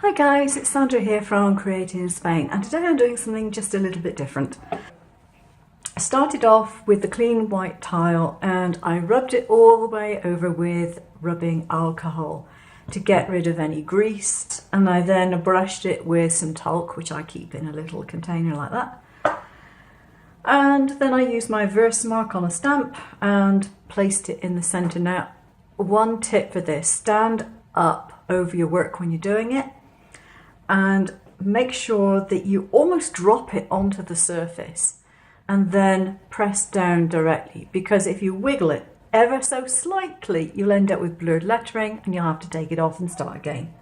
Hi guys, it's Sandra here from Creating in Spain, and today I'm doing something just a little bit different. I started off with the clean white tile and I rubbed it all the way over with rubbing alcohol to get rid of any grease, and I then brushed it with some talc, which I keep in a little container like that. And then I used my Versamark on a stamp and placed it in the centre. Now, one tip for this: stand up over your work when you're doing it and make sure that you almost drop it onto the surface and then press down directly, because if you wiggle it ever so slightly you'll end up with blurred lettering and you'll have to take it off and start again.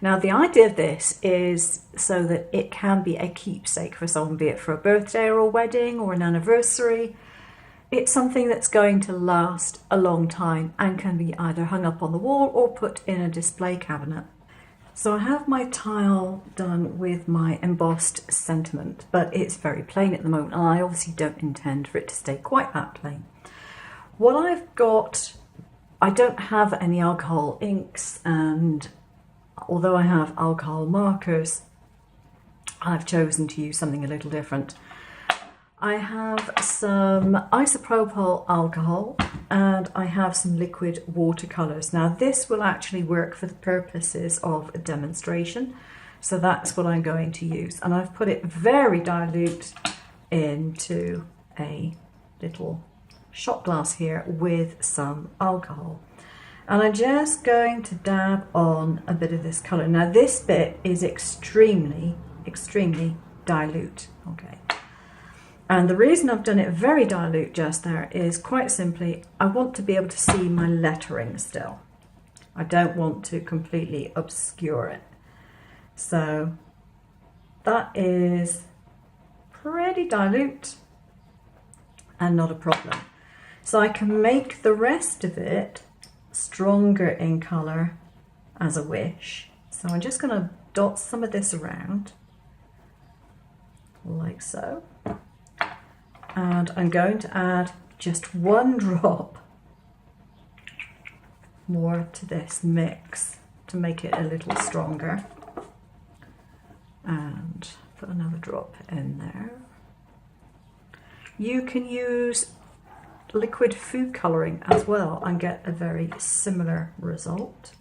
Now, the idea of this is so that it can be a keepsake for someone, be it for a birthday or a wedding or an anniversary. It's something that's going to last a long time and can be either hung up on the wall or put in a display cabinet. So I have my tile done with my embossed sentiment, but it's very plain at the moment, and I obviously don't intend for it to stay quite that plain. What I've got, I don't have any alcohol inks, and although I have alcohol markers, I've chosen to use something a little different. I have some isopropyl alcohol and I have some liquid watercolours. Now, this will actually work for the purposes of a demonstration, so that's what I'm going to use. And I've put it very dilute into a little shot glass here with some alcohol. And I'm just going to dab on a bit of this colour. Now, this bit is extremely dilute, okay? And the reason I've done it very dilute just there is quite simply, I want to be able to see my lettering still. I don't want to completely obscure it. So that is pretty dilute and not a problem. So I can make the rest of it stronger in colour as a wish. So I'm just going to dot some of this around like so. And I'm going to add just one drop more to this mix to make it a little stronger. And put another drop in there. You can use liquid food colouring as well and get a very similar result.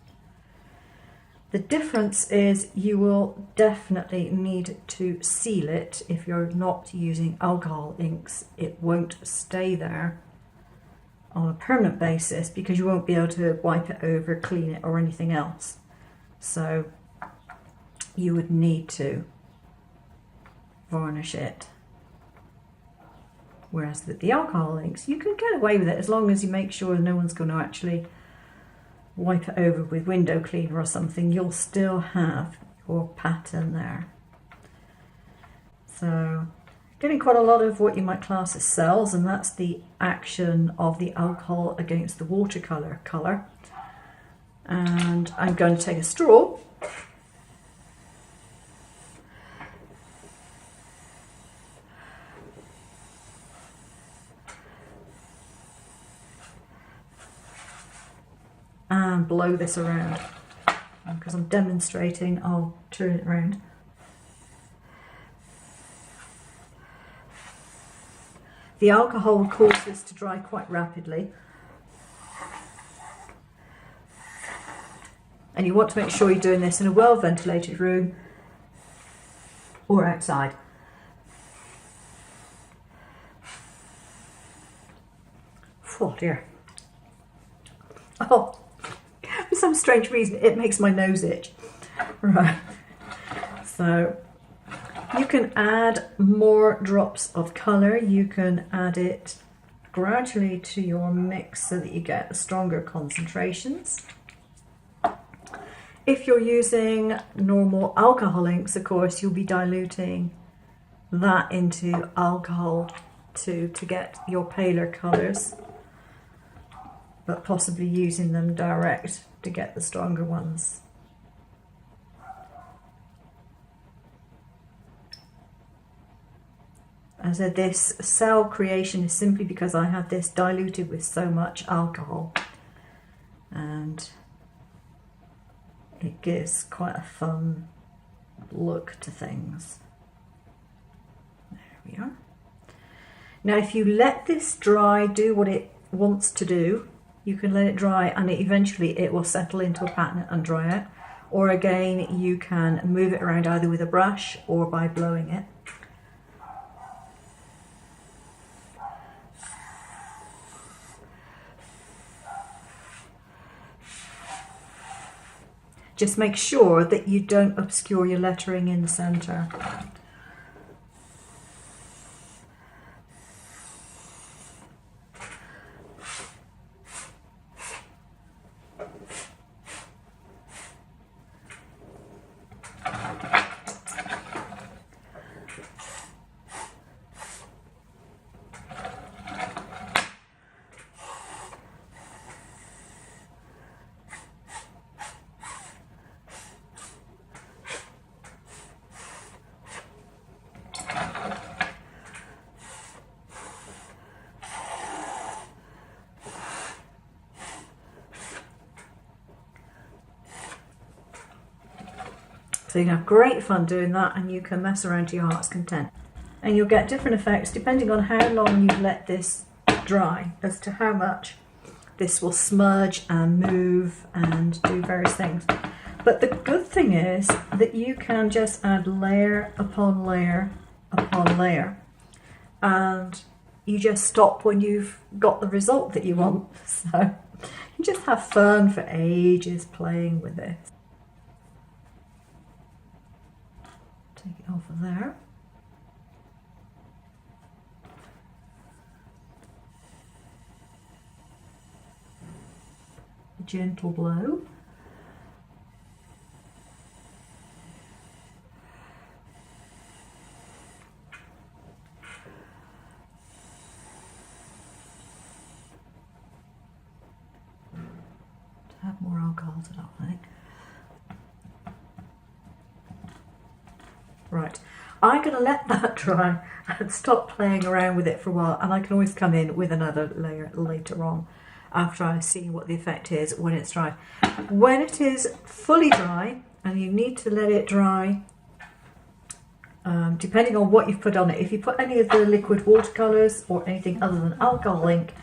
The difference is you will definitely need to seal it. If you're not using alcohol inks, it won't stay there on a permanent basis because you won't be able to wipe it over, clean it or anything else. So you would need to varnish it. Whereas with the alcohol inks, you can get away with it as long as you make sure no one's going to actually wipe it over with window cleaner or something. You'll still have your pattern there. So getting quite a lot of what you might class as cells, and that's the action of the alcohol against the watercolour colour. And I'm going to take a straw and blow this around. Because I'm demonstrating, I'll turn it around. The alcohol will cause this to dry quite rapidly. And you want to make sure you're doing this in a well ventilated room or outside. Oh dear. Oh. For some strange reason, it makes my nose itch. Right, so you can add more drops of colour. You can add it gradually to your mix so that you get the stronger concentrations. If you're using normal alcohol inks, of course, you'll be diluting that into alcohol to get your paler colours, but possibly using them direct to get the stronger ones. As I said, this cell creation is simply because I have this diluted with so much alcohol, and it gives quite a fun look to things. There we are. Now if you let this dry, do what it wants to do, you can let it dry and eventually it will settle into a pattern and dry out. Or again, you can move it around either with a brush or by blowing it. Just make sure that you don't obscure your lettering in the centre. So you can have great fun doing that and you can mess around to your heart's content. And you'll get different effects depending on how long you let this dry as to how much this will smudge and move and do various things. But the good thing is that you can just add layer upon layer upon layer and you just stop when you've got the result that you want. So you just have fun for ages playing with this. Take it off of there. A gentle blow. To have more alcohol to that, I think. Right, I'm going to let that dry and stop playing around with it for a while, and I can always come in with another layer later on after I see what the effect is when it's dry. When it is fully dry, and you need to let it dry, depending on what you've put on it. If you put any of the liquid watercolours or anything other than alcohol ink,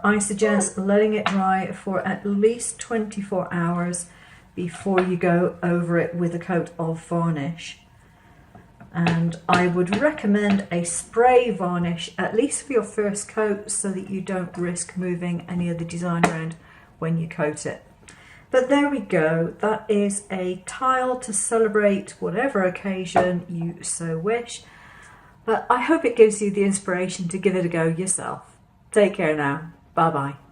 I suggest letting it dry for at least 24 hours before you go over it with a coat of varnish. And I would recommend a spray varnish, at least for your first coat, so that you don't risk moving any of the design around when you coat it. But there we go, that is a tile to celebrate whatever occasion you so wish. But I hope it gives you the inspiration to give it a go yourself. Take care now, bye bye.